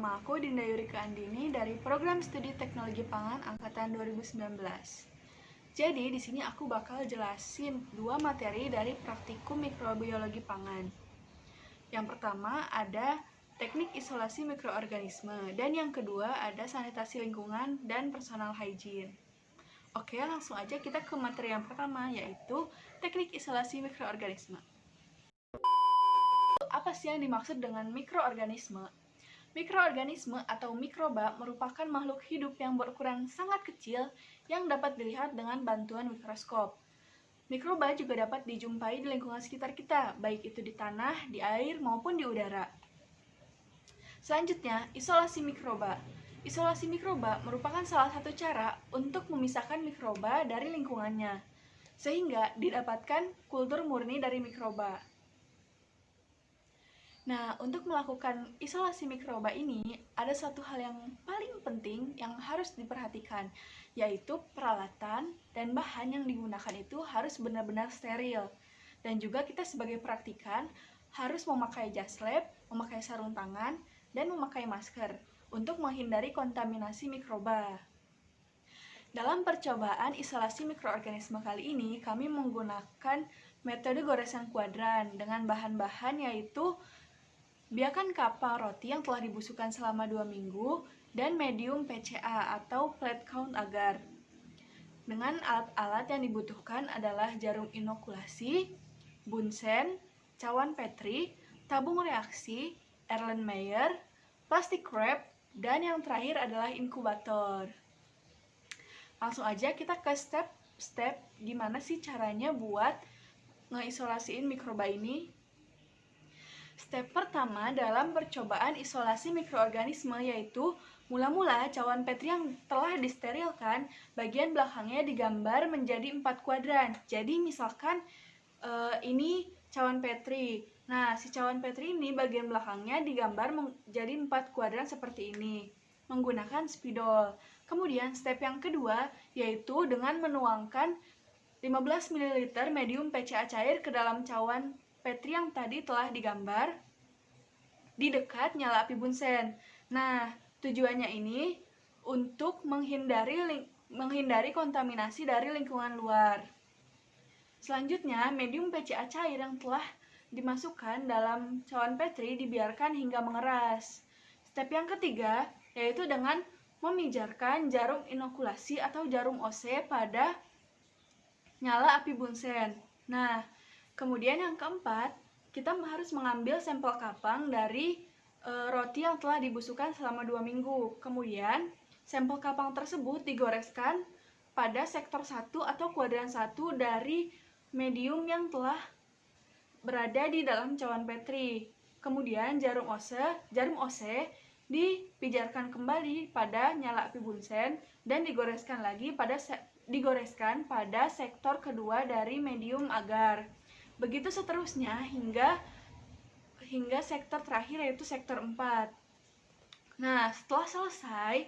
Nama aku Dinda Yurika Andini dari Program Studi Teknologi Pangan Angkatan 2019. Jadi di sini aku bakal jelasin dua materi dari praktikum mikrobiologi pangan. Yang pertama ada teknik isolasi mikroorganisme dan yang kedua ada sanitasi lingkungan dan personal hygiene. Oke, langsung aja kita ke materi yang pertama yaitu teknik isolasi mikroorganisme. Apa sih yang dimaksud dengan mikroorganisme? Mikroorganisme atau mikroba merupakan makhluk hidup yang berukuran sangat kecil yang dapat dilihat dengan bantuan mikroskop. Mikroba juga dapat dijumpai di lingkungan sekitar kita, baik itu di tanah, di air, maupun di udara. Selanjutnya, isolasi mikroba. Isolasi mikroba merupakan salah satu cara untuk memisahkan mikroba dari lingkungannya, sehingga didapatkan kultur murni dari mikroba. Nah, untuk melakukan isolasi mikroba ini, ada satu hal yang paling penting yang harus diperhatikan, yaitu peralatan dan bahan yang digunakan itu harus benar-benar steril. Dan juga kita sebagai praktikan harus memakai jas lab, memakai sarung tangan, dan memakai masker untuk menghindari kontaminasi mikroba. Dalam percobaan isolasi mikroorganisme kali ini, kami menggunakan metode goresan kuadran dengan bahan-bahan yaitu biakan kapal roti yang telah dibusukkan selama 2 minggu dan medium PCA atau plate count agar. Dengan alat-alat yang dibutuhkan adalah jarum inokulasi, bunsen, cawan Petri, tabung reaksi, Erlenmeyer, plastik wrap, dan yang terakhir adalah inkubator. Langsung aja kita ke step-step gimana sih caranya buat ngeisolasiin mikroba ini. Step pertama dalam percobaan isolasi mikroorganisme yaitu mula-mula cawan Petri yang telah disterilkan, bagian belakangnya digambar menjadi 4 kuadran. Jadi misalkan ini cawan Petri. Nah, si cawan Petri ini bagian belakangnya digambar menjadi 4 kuadran seperti ini menggunakan spidol. Kemudian step yang kedua yaitu dengan menuangkan 15 ml medium PCA cair ke dalam cawan Petri yang tadi telah digambar di dekat nyala api bunsen. Nah, tujuannya ini untuk menghindari kontaminasi dari lingkungan luar. Selanjutnya, medium PCA cair yang telah dimasukkan dalam cawan Petri dibiarkan hingga mengeras. Step yang ketiga yaitu dengan memijarkan jarum inokulasi atau jarum OC pada nyala api bunsen. Nah, kemudian yang keempat, kita harus mengambil sampel kapang dari roti yang telah dibusukkan selama 2 minggu. Kemudian, sampel kapang tersebut digoreskan pada sektor 1 atau kuadran 1 dari medium yang telah berada di dalam cawan Petri. Kemudian, jarum OC dipijarkan kembali pada nyala api bunsen dan digoreskan pada sektor kedua dari medium agar. Begitu seterusnya hingga sektor terakhir yaitu sektor 4. Nah, setelah selesai,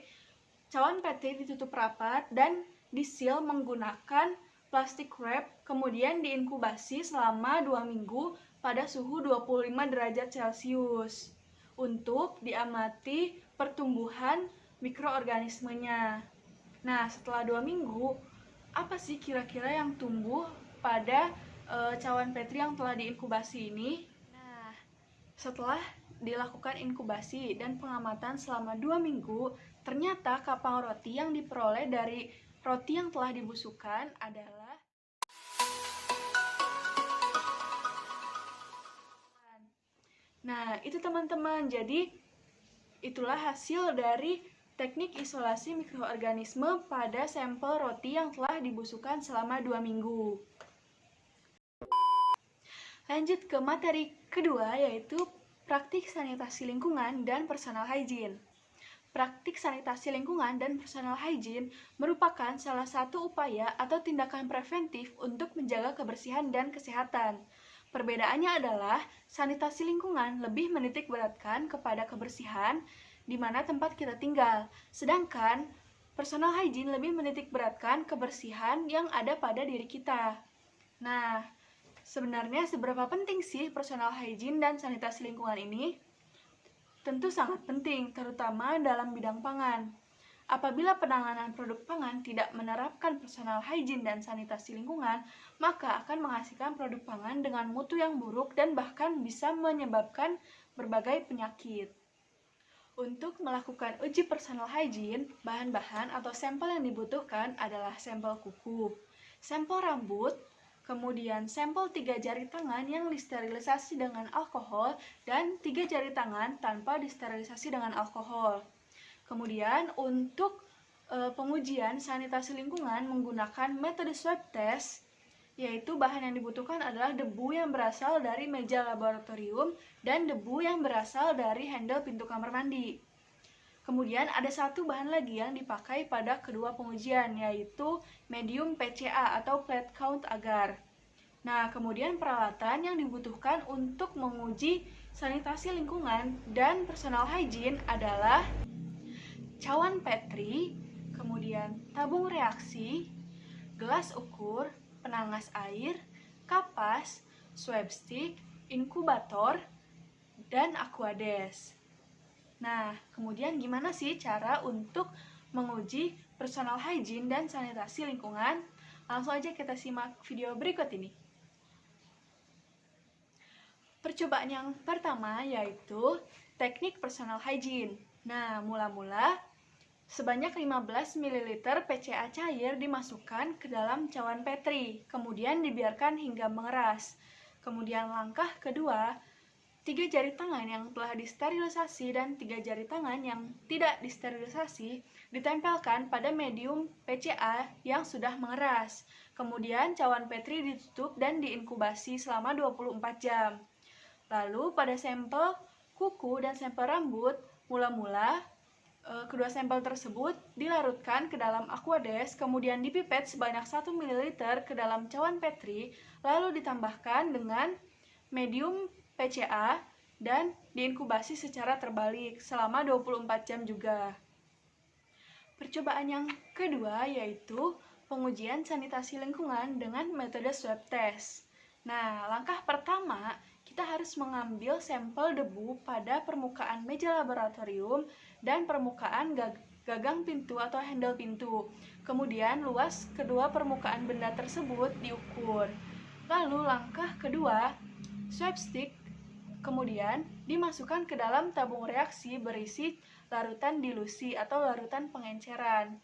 cawan Petri ditutup rapat dan diseal menggunakan plastik wrap, kemudian diinkubasi selama 2 minggu pada suhu 25 derajat Celcius untuk diamati pertumbuhan mikroorganismenya. Nah, setelah 2 minggu, apa sih kira-kira yang tumbuh pada cawan Petri yang telah diinkubasi ini? Nah, setelah dilakukan inkubasi dan pengamatan selama 2 minggu, ternyata kapang roti yang diperoleh dari roti yang telah dibusukkan adalah Nah, itu teman-teman. Jadi, itulah hasil dari teknik isolasi mikroorganisme pada sampel roti yang telah dibusukkan selama 2 minggu. Lanjut ke materi kedua yaitu praktik sanitasi lingkungan dan personal hygiene. Praktik sanitasi lingkungan dan personal hygiene merupakan salah satu upaya atau tindakan preventif untuk menjaga kebersihan dan kesehatan. Perbedaannya adalah sanitasi lingkungan lebih menitik beratkan kepada kebersihan di mana tempat kita tinggal, sedangkan personal hygiene lebih menitik beratkan kebersihan yang ada pada diri kita. Nah, sebenarnya seberapa penting sih personal hygiene dan sanitasi lingkungan ini? tentu sangat penting, terutama dalam bidang pangan. Apabila penanganan produk pangan tidak menerapkan personal hygiene dan sanitasi lingkungan, maka akan menghasilkan produk pangan dengan mutu yang buruk dan bahkan bisa menyebabkan berbagai penyakit. Untuk melakukan uji personal hygiene, bahan-bahan atau sampel yang dibutuhkan adalah sampel kuku, sampel rambut, kemudian sampel 3 jari tangan yang disterilisasi dengan alkohol dan 3 jari tangan tanpa disterilisasi dengan alkohol. Kemudian untuk pengujian sanitasi lingkungan menggunakan metode swab test, yaitu bahan yang dibutuhkan adalah debu yang berasal dari meja laboratorium dan debu yang berasal dari handle pintu kamar mandi. Kemudian ada satu bahan lagi yang dipakai pada kedua pengujian, yaitu medium PCA atau plate count agar. Nah, kemudian peralatan yang dibutuhkan untuk menguji sanitasi lingkungan dan personal hygiene adalah cawan Petri, kemudian tabung reaksi, gelas ukur, penangas air, kapas, swab stick, inkubator, dan aquades. Nah, kemudian gimana sih cara untuk menguji personal hygiene dan sanitasi lingkungan? Langsung aja kita simak video berikut ini. Percobaan yang pertama yaitu teknik personal hygiene. Nah, mula-mula sebanyak 15 ml PCA cair dimasukkan ke dalam cawan Petri, kemudian dibiarkan hingga mengeras. Kemudian langkah kedua, 3 jari tangan yang telah disterilisasi dan 3 jari tangan yang tidak disterilisasi ditempelkan pada medium PCA yang sudah mengeras. Kemudian cawan Petri ditutup dan diinkubasi selama 24 jam. Lalu pada sampel kuku dan sampel rambut, mula-mula kedua sampel tersebut dilarutkan ke dalam aquades, kemudian dipipet sebanyak 1 ml ke dalam cawan Petri, lalu ditambahkan dengan medium PCA dan diinkubasi secara terbalik selama 24 jam juga. Percobaan yang kedua yaitu pengujian sanitasi lingkungan dengan metode swab test. Nah, langkah pertama, kita harus mengambil sampel debu pada permukaan meja laboratorium dan permukaan gagang pintu atau handle pintu. Kemudian luas kedua permukaan benda tersebut diukur. Lalu langkah kedua, swab stick kemudian dimasukkan ke dalam tabung reaksi berisi larutan dilusi atau larutan pengenceran.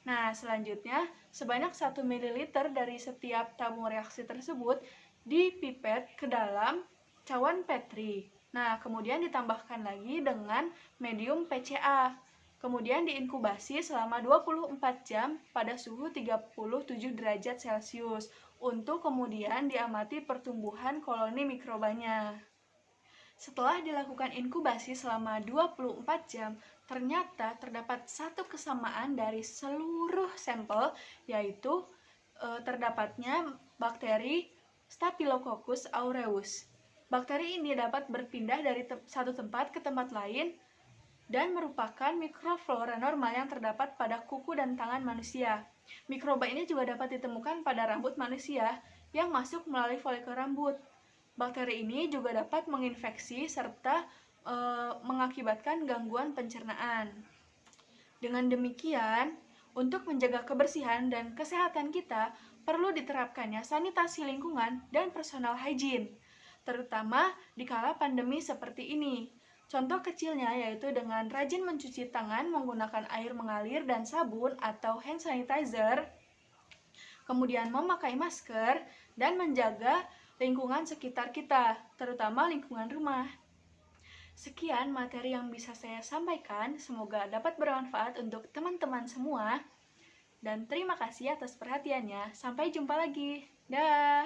Nah, selanjutnya sebanyak 1 ml dari setiap tabung reaksi tersebut dipipet ke dalam cawan Petri. Nah, kemudian ditambahkan lagi dengan medium PCA. Kemudian diinkubasi selama 24 jam pada suhu 37 derajat Celcius untuk kemudian diamati pertumbuhan koloni mikrobanya. Setelah dilakukan inkubasi selama 24 jam, ternyata terdapat satu kesamaan dari seluruh sampel, yaitu terdapatnya bakteri Staphylococcus aureus. Bakteri ini dapat berpindah dari satu tempat ke tempat lain dan merupakan mikroflora normal yang terdapat pada kuku dan tangan manusia. Mikroba ini juga dapat ditemukan pada rambut manusia yang masuk melalui folikel rambut. Bakteri ini juga dapat menginfeksi serta mengakibatkan gangguan pencernaan. Dengan demikian, untuk menjaga kebersihan dan kesehatan kita, perlu diterapkannya sanitasi lingkungan dan personal hygiene, terutama di kala pandemi seperti ini. Contoh kecilnya yaitu dengan rajin mencuci tangan menggunakan air mengalir dan sabun atau hand sanitizer, kemudian memakai masker, dan menjaga lingkungan sekitar kita, terutama lingkungan rumah. Sekian materi yang bisa saya sampaikan, semoga dapat bermanfaat untuk teman-teman semua. Dan terima kasih atas perhatiannya, sampai jumpa lagi. Dah.